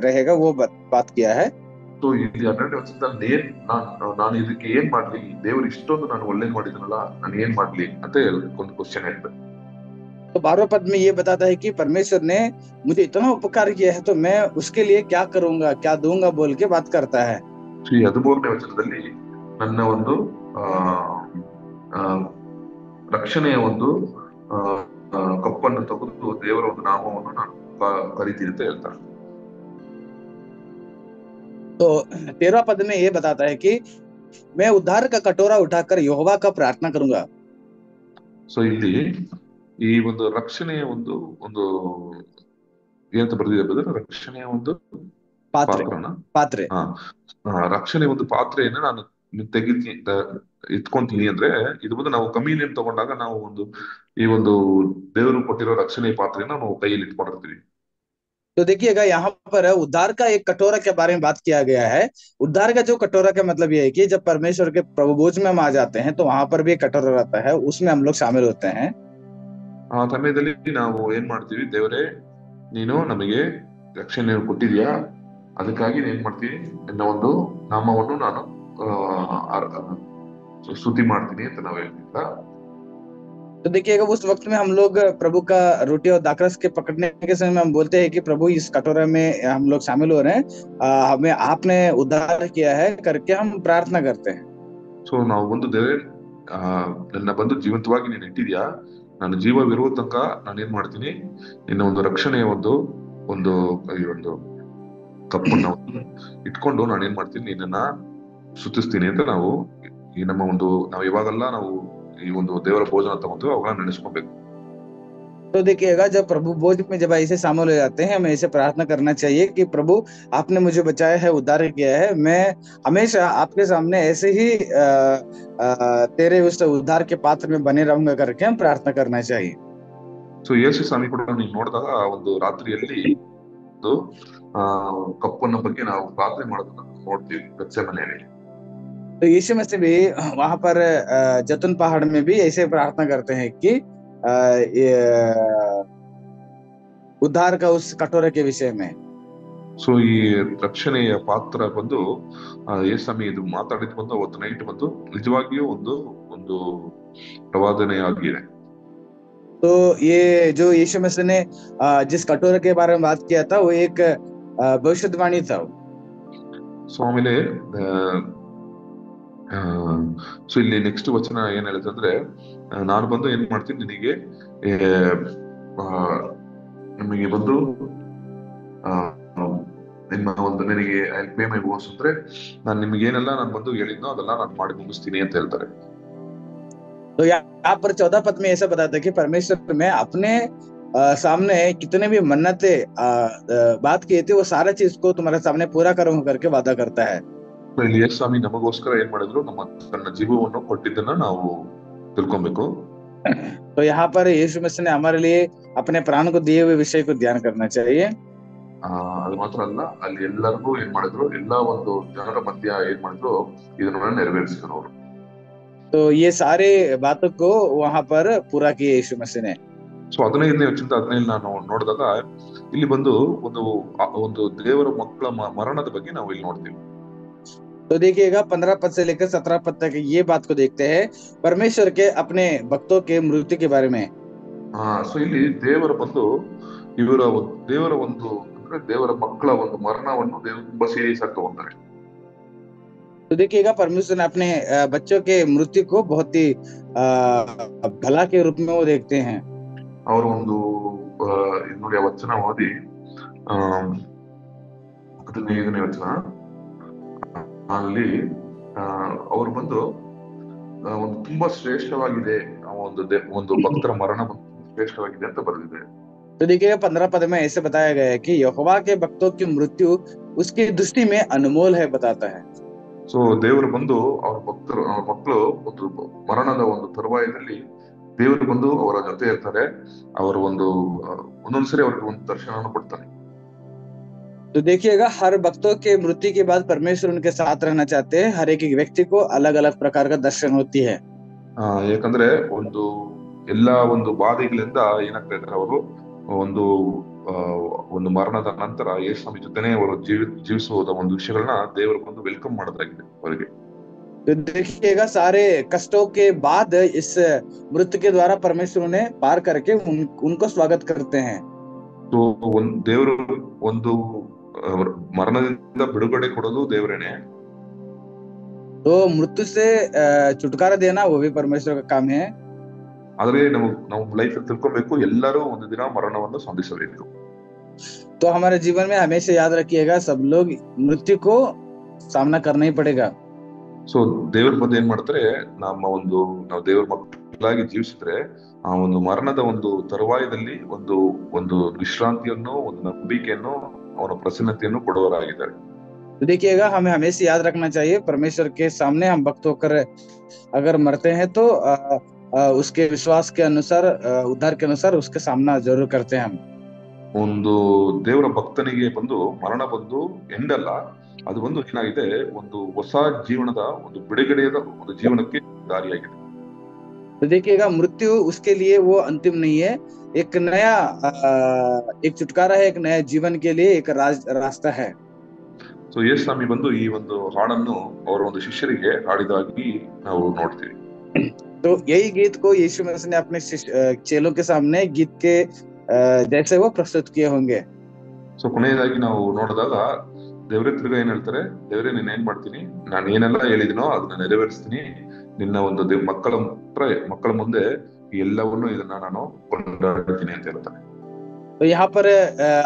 रहेगा वो बात किया है। ಸೊ ಇಲ್ಲಿ 12ನೇ ವಚನದಲ್ಲಿ ನಾನು ಇದಕ್ಕೆ ಏನ್ ಮಾಡ್ಲಿ, ದೇವರು ಇಷ್ಟೊಂದು ನಾನು ಒಳ್ಳೇದ್ ಮಾಡಿದ್ನಲ್ಲ, ನಾನು ಏನ್ ಮಾಡ್ಲಿ ಅಂತ ಒಂದು ಕ್ವಶನ್ ಹೇಳ್ತಾರೆ. तो 12वें पद में ये बताता है कि परमेश्वर ने मुझे इतना उपकार किया है तो मैं उसके लिए क्या करूंगा, क्या दूंगा बोल के बात करता है। ಈ 13ನೇ ವಚನದಲ್ಲಿ ನನ್ನ ಒಂದು ರಕ್ಷಣೆಯ ಒಂದು ಕಪ್ಪನ್ನು ತೆಗೆದು ದೇವರ ಒಂದು ನಾಮವನ್ನು ನಾನು ಕರಿತೀನಿ ಅಂತ ಹೇಳ್ತಾರೆ. तो 13वां पद में ये बताता है कि मैं उद्धार का कटोरा उठाकर यहोवा का प्रार्थना करूंगा। ಸೊ ಇಲ್ಲಿ ಈ ಒಂದು ರಕ್ಷಣೆಯ ಒಂದು ಏನಂತ ಬರೆದಿದೆ, ರಕ್ಷಣೆಯ ಒಂದು ಪಾತ್ರೆ ರಕ್ಷಣೆ ಒಂದು ಪಾತ್ರೆಯನ್ನ ನಾನು ಇಟ್ಕೊಂತೀನಿ ಅಂದ್ರೆ, ಇದು ಬಂದು ನಾವು ಕಮ್ಯುನಿಯನ್ ತಗೊಂಡಾಗ ನಾವು ಈ ಒಂದು ದೇವರು ಕೊಟ್ಟಿರೋ ರಕ್ಷಣೆ ಪಾತ್ರೆನ ನಾವು ಕೈಯಲ್ಲಿ ಇಟ್ಕೊಂಡಿರ್ತೀವಿ. तो देखिएगा यहाँ पर उद्धार का एक कटोरा के बारे में बात किया गया है। उद्धार का जो कटोरा का मतलब ये है कि जब परमेश्वर के प्रभु भोज में हम आ जाते हैं तो वहां पर भी एक कटोरा रहता है, उसमें हम लोग शामिल होते हैं। ಆ ಸಮಯದಲ್ಲಿ ನಾವು ಏನ್ ಮಾಡ್ತೀವಿ, ದೇವರೇ ನೀನು ನಮಗೆ ರಕ್ಷಣೆ ಕೊಟ್ಟಿದ್ಯಾ, ಅದಕ್ಕಾಗಿ ಏನ್ ಮಾಡ್ತೀನಿ, ನನ್ನ ಒಂದು ನಾಮವನ್ನು ನಾನು ಸ್ತುತಿ ಮಾಡ್ತೀನಿ ಅಂತ ನಾವು ಹೇಳ್ತಿದ್ದ. तो देखिएगा उस वक्त में हम लोग प्रभु का रोटी और दाखरस के पकड़ने के समय में हम बोलते हैं कि प्रभु इस कटोरे में हम लोग शामिल हो रहे हैं, हमें आपने उद्धार किया है करके हम प्रार्थना करते हैं। ಸೊ ನಾವು ಒಂದು ದೇವರೇ ನನ್ನ ಬಂದು ಜೀವಂತವಾಗಿ ನೀನು ಇಟ್ಟಿದ್ಯಾ, ನಾನು ಜೀವವಿರುವ ತನಕ ನಾನು ಏನ್ ಮಾಡ್ತೀನಿ, ನಿನ್ನ ಒಂದು ರಕ್ಷಣೆಯ ಒಂದು ಕಪ್ಪನ್ನ ಇಟ್ಕೊಂಡು ನಾನು ಏನ್ ಮಾಡ್ತೀನಿ, ನಿನ್ನನ್ನ ಸ್ತುತಿಸ್ತೀನಿ ಅಂತ ನಾವು ನಾವು ಇವಾಗೆಲ್ಲ ನಾವು ಈ ಒಂದು ದೇವರ ಭೋಜನ ತಗೊಂಡು ಅವುಗಳನ್ನ ನೆನೆಸ್ಕೊಬೇಕು. तो देखिएगा जब प्रभु भोज में जब ऐसे शामिल हो जाते हैं, हमें ऐसे प्रार्थना करना चाहिए कि प्रभु आपने मुझे बचाया है, उद्धार किया है, मैं हमेशा आपके सामने ऐसे ही तेरे उस उद्धार के पात्र में बने रहूंगा करके हम प्रार्थना करना चाहिए। ಸೊ ಯೇಸು ಸ್ವಾಮಿ ಕೂಡ ನೀವು ನೋಡಿದಾಗ ಒಂದು ರಾತ್ರಿಯಲ್ಲಿ ಒಂದು ಕಪ್ಪನ್ನ ಬಗ್ಗೆ ನಾವು ಪ್ರಾರ್ಥನೆ ಮಾಡೋದನ್ನ ನೋಡ್ತೀವಿ ಗೆತ್ಸೆಮನೆಯಲ್ಲಿ. तो यीशु मसीह भी वहां पर जैतून पहाड़ में भी ऐसे प्रार्थना करते हैं कि उद्धार का उस कटोरे के विषय में। ಸೊ ಈ ರಕ್ಷಣೆಯ ಪಾತ್ರ ಬಂದು ಯೇಸು ಇದು ಮಾತಾಡಿದ್ ಬಂದು ಅವತ್ತು ನೈಟ್ ಬಂದು ನಿಜವಾಗಿಯೂ ಒಂದು ಪ್ರವಾದನೆಯಾಗಿದೆ. तो ये जो यीशु मसीह ने जिस कटोरे के बारे में बात किया था वो एक भविष्यवाणी था। ಸೊ ಆಮೇಲೆ ಸೊ ಇಲ್ಲಿ ನೆಕ್ಸ್ಟ್ ವಚನ ಏನ್ ಹೇಳುತ್ತೆ ಅಂದ್ರೆ, ನಾನು ಬಂದು ಏನ್ ಮಾಡ್ತೀನಿ, ನಿಮಗೆ ಬಂದು ನಿಮ್ಮ ಒಂದು ನನಗೆ ಪೇ ಮೈ ಗೋಸ್ ಅಂದ್ರೆ, ನಾನು ನಿಮ್ಗೆ ಏನೆಲ್ಲ ನಾನು ಬಂದು ಹೇಳಿದ್ನೋ ಅದೆಲ್ಲ ನಾನು ಮಾಡಿ ಮುಗಿಸ್ತೀನಿ ಅಂತ ಹೇಳ್ತಾರೆ. तो यहाँ पर 14 पद में ऐसा बताता है कि परमेश्वर में अपने सामने कितने भी मन्नतें बात किए थे वो सारा चीज को तुम्हारे सामने पूरा करूंगा करके वादा करता है। ಇಲ್ಲಿ ಯೇಸು ಸ್ವಾಮಿ ನಮಗೋಸ್ಕರ ಏನ್ ಮಾಡಿದ್ರು, ತನ್ನ ಜೀವವನ್ನು ಕೊಟ್ಟಿದ್ದನ್ನ ನಾವು ತಿಳ್ಕೊಬೇಕು. तो यहाँ पर यीशु मसीह ने हमारे लिए अपने प्राण को दिए हुए विषय को ध्यान करना चाहिए। ಅದು ಮಾತ್ರ ಅಲ್ಲ, ಅಲ್ಲಿ ಎಲ್ಲರಿಗೂ ಏನ್ ಮಾಡಿದ್ರು, ಎಲ್ಲಾ ಒಂದು ಜನರ ಮಧ್ಯ ಏನ್ ಮಾಡಿದ್ರು, ಇದನ್ನ ನೆರವೇರಿಸಿದ್ರು ಅವರು. तो ये सारे बातों को वहां पर पूरा किया यीशु मसीह ने। ಸೊ 15ನೇ ವಚನದಿಂದ 17 ನಾನು ನೋಡಿದಾಗ ಇಲ್ಲಿ ಬಂದು ಒಂದು ದೇವರ ಮಕ್ಕಳ ಮರಣದ ಬಗ್ಗೆ ನಾವು ಇಲ್ಲಿ ನೋಡ್ತೀವಿ. तो देखिएगा 15 पद से लेकर 17 पद तक ये बात को देखते हैं, परमेश्वर के अपने भक्तों के मृत्यु के बारे में। ಸೊ ಇಲ್ಲಿ ದೇವರ ಒಂದು ಅಂದ್ರೆ ದೇವರ ಮಕ್ಕಳ ಒಂದು ಮರಣವನ್ನು ದೇವರು ತುಂಬಾ ಸೀರಿಯಸ್ ಆಗಿ ತಗೊಂತಾರೆ. तो देखिएगा परमेश्वर ने अपने बच्चों के मृत्यु को बहुत ही भला के रूप में वो देखते हैं। ಅವರು ಒಂದು ನೋಡಿ ಆ ವಚನ ಓದಿ 15ನೇ ವಚನ ಅಲ್ಲಿ ಅವರು ಬಂದು ಒಂದು ತುಂಬಾ ಶ್ರೇಷ್ಠವಾಗಿದೆ, ಒಂದು ಭಕ್ತರ ಮರಣ ಶ್ರೇಷ್ಠವಾಗಿದೆ ಅಂತ ಬರೆದಿದೆ. तो देखिए 15 पद में ऐसे बताया गया है कि यहोवा के भक्तों की मृत्यु उसकी दृष्टि में अनमोल है बताता है। ಸೊ ದೇವರು ಬಂದು ಅವ್ರ ಮಕ್ಕಳು ಒಂದು ಮರಣದ ಒಂದು ತರುವಾಯದಲ್ಲಿ ದೇವರು ಬಂದು ಅವರ ಜೊತೆ ಇರ್ತಾರೆ. ಅವರು ಒಂದೊಂದ್ಸರಿ ಅವ್ರಿಗೆ ಒಂದು ದರ್ಶನ ಕೊಡ್ತಾನೆ. तो देखिएगा हर भक्तों के मृत्यु के बाद परमेश्वर उनके साथ रहना चाहते हैं। हर एक व्यक्ति को अलग अलग प्रकार का दर्शन होती है। ಯಾಕಂದ್ರೆ ಎಲ್ಲಾ ಒಂದು ಬಾಧೆಗಳಿಂದ ಏನಾಗ್ತಾ ಇದ್ದಾರೆ, ಅವರು ಒಂದು ಮರಣದ ನಂತರ ಯೇಸು ಸ್ವಾಮಿ ಜೊತೆನೆ ಅವರು ಜೀವಿಸುವ ಒಂದು ವಿಷಯಗಳನ್ನ ದೇವರು ಬಂದು ವೆಲ್ಕಮ್ ಮಾಡೋದಾಗಿದೆ ಅವರಿಗೆ. तो देखिएगा सारे कष्टों के बाद इस मृत्यु के द्वारा परमेश्वर उन्हें पार करके उनको स्वागत करते हैं। तो ದೇವರು ಒಂದು ಮರಣದಿಂದ ಬಿಡುಗಡೆ ಕೊಡೋದು ದೇವರೇನೆ. तो मृत्यु से छुटकारा देना वो भी परमेश्वर का काम है। ಆದ್ರೆ ನಾವು ಲೈಫ್ ತಿಳ್ಕೊಬೇಕು, ಎಲ್ಲರೂ ಒಂದು ದಿನ ಮರಣವನ್ನು ಸಂಧಿಸಬೇಕು. तो हमारे जीवन में हमेशा याद रखिएगा सब लोग मृत्यु को सामना करना ही पड़ेगा। ಸೊ ದೇವ್ರ ಬಂದು ಏನ್ ಮಾಡ್ತಾರೆ, ನಾವು ದೇವರ ಮಕ್ಕಳಾಗಿ ಜೀವಿಸಿದ್ರೆ ಆ ಒಂದು ಮರಣದ ಒಂದು ತರುವಾಯದಲ್ಲಿ ಒಂದು ವಿಶ್ರಾಂತಿಯನ್ನು, ಒಂದು ನಂಬಿಕೆಯನ್ನು, ಅವನ ಪ್ರಸನ್ನತೆಯನ್ನು ಕೊಡುವವರಾಗಿದ್ದಾರೆ. तो देखिएगा हमें हमेशा याद रखना चाहिए, परमेश्वर के सामने हम भक्त होकर अगर मरते हैं तो उसके विश्वास के अनुसार, उद्धार के अनुसार उसके सामना जरूर करते हैं हम। ಒಂದು ದೇವರ ಭಕ್ತನಿಗೆ ಬಂದು ಮರಣ ಬಂದು ಎಂಡಲ್ಲ, ಅದು ಬಂದು ಏನಾಗಿದೆ, ಒಂದು ಹೊಸ ಜೀವನದ ಒಂದು ಬಿಡುಗಡೆಯ ಒಂದು ಜೀವನಕ್ಕೆ ದಾರಿಯಾಗಿದೆ. तो देखिएगा मृत्यु उसके लिए वो अंतिम नहीं है, एक नया एक छुटकारा है, एक नया जीवन के लिए एक रास्ता है। ಸೊ ಯೇಸು ಸ್ವಾಮಿ ಬಂದು ಈ ಒಂದು ಹಾಡನ್ನು ಅವರ ಒಂದು ಶಿಷ್ಯರಿಗೆ ಹಾಡಿದಾಗಿ ನಾವು ನೋಡ್ತೀವಿ. तो यही गीत को यीशु मसीह ने अपने चेलों के सामने गीत के जैसे वो प्रस्तुत किए होंगे। ಸೊ ಕೊನೆಯದಾಗಿ ನಾವು ನೋಡಿದಾಗ ದೇವರೇ ತಿರ್ಗಾ ಏನ್ ಹೇಳ್ತಾರೆ, ದೇವರೇ ನೀನ್ ಏನ್ ಮಾಡ್ತೀನಿ, ನಾನು ಏನೆಲ್ಲ ಹೇಳಿದಿನೋ ಅದನ್ನ ನೆರವೇರಿಸ್ತೀನಿ, ನಿನ್ನ ಒಂದು ಮಕ್ಕಳ ಮುಂದೆ ಎಲ್ಲವನ್ನೂ ಇದನ್ನ ನಾನು ಕೊಂಡಾಡ್ತೀನಿ ಅಂತ ಹೇಳ್ತಾರೆ. तो यहाँ पर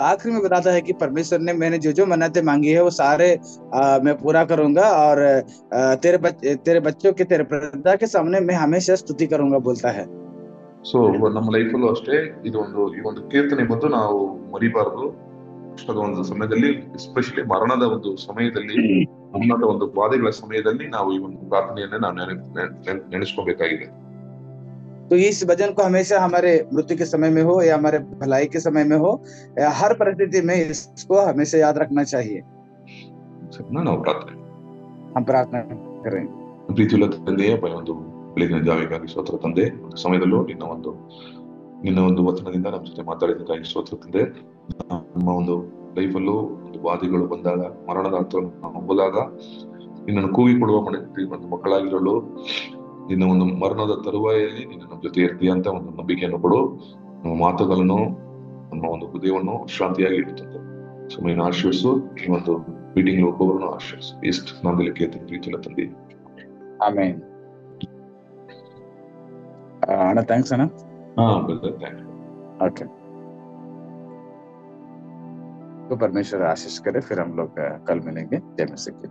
आखिरी में बताता है कि परमेश्वर ने मैंने जो मन्नतें मांगी है वो सारे मैं पूरा करूंगा, और तेरे बच्चों के तेरे प्रजा के सामने मैं हमेशा स्तुति करूंगा बोलता है। ಸೊ ನಮ್ಮ ಲೈಫಲ್ಲೂ ಅಷ್ಟೇ ಈ ಒಂದು ಕೀರ್ತನೆ ಬಂದು ನಾವು ಮರಿಬಾರದು. ಒಂದು ಸಮಯದಲ್ಲಿ, ಎಸ್ಪೆಷಲಿ ಮರಣದ ಒಂದು ಸಮಯದಲ್ಲಿ, ಉನ್ನತ ಒಂದು ಬಾಧೆಗಳ ಸಮಯದಲ್ಲಿ ನಾವು ಈ ಒಂದು ಪ್ರಾರ್ಥನೆಯನ್ನ ನಾವು ನೆನೆಸ್ಕೋಬೇಕಾಗಿದೆ. तो इस भजन को हमेशा हमारे मृत्यु के समय में हो या हमारे भलाई के समय में हो, हर परिस्थिति में इसको हमेशा याद रखना चाहिए। हम प्रार्थना करें। ಪ್ರೀತಿಯುಳ್ಳ ತಂದೆಯೇ, ಒಂದು ಬೆಳಗಿನ ಜಾವಿಗಾಗಿ ಸ್ತೋತ್ರ ತಂದೆ. ಒಂದು ಸಮಯದಲ್ಲೂ ನಿನ್ನ ಒಂದು ವಚನದಿಂದ ನಮ್ಮ ಜೊತೆ ಮಾತಾಡಿದ್ದಕ್ಕಾಗಿ ಸ್ತೋತ್ರ ತಂದೆ. ನಮ್ಮ ಒಂದು ಲೈಫಲ್ಲೂ ಒಂದು ಬಾಧೆಗಳು ಬಂದಾಗ, ಮರಣದ ಹತ್ರವನ್ನು ಹೋದಾಗ ನಿನ್ನನ್ನು ಕೂಗಿಕೊಳ್ಳುವ ಒಂದು ಮಕ್ಕಳಾಗಿರಲು, ನಿನ್ನ ಒಂದು ಮರಣದ ತರುವಾಯಲ್ಲಿ ನಿನ್ನ ನಮ್ಮ ಜೊತೆ ಇರ್ತೀಯ ಅಂತ ಒಂದು ನಂಬಿಕೆಯನ್ನು ಕೊಡು. ನಮ್ಮ ಮಾತುಗಳನ್ನು, ನಮ್ಮ ಒಂದು ಹೃದಯವನ್ನು ಶಾಂತಿಯಾಗಿ ಇಡುತ್ತದೆ. ಸಮಯನ ಆಶ್ರಯಿಸು, ಈ ಒಂದು ಮೀಟಿಂಗ್ ಒಬ್ಬೊಬ್ಬರನ್ನು ಆಶ್ರಯಿಸು. ಇಷ್ಟು ನಾಮದಲ್ಲಿ ಕೇಳ್ತೀನಿ ಪ್ರೀತಿಯುಳ್ಳ ತಂದೆ. ಆಮೆನ್. ಅಣ್ಣ ಥ್ಯಾಂಕ್ಸ್ ಅಣ್ಣ. Brother thank you. ओके, तो परमेश्वर आशीष करे। फिर हम लोग कल मिलेंगे। जय मसीह की।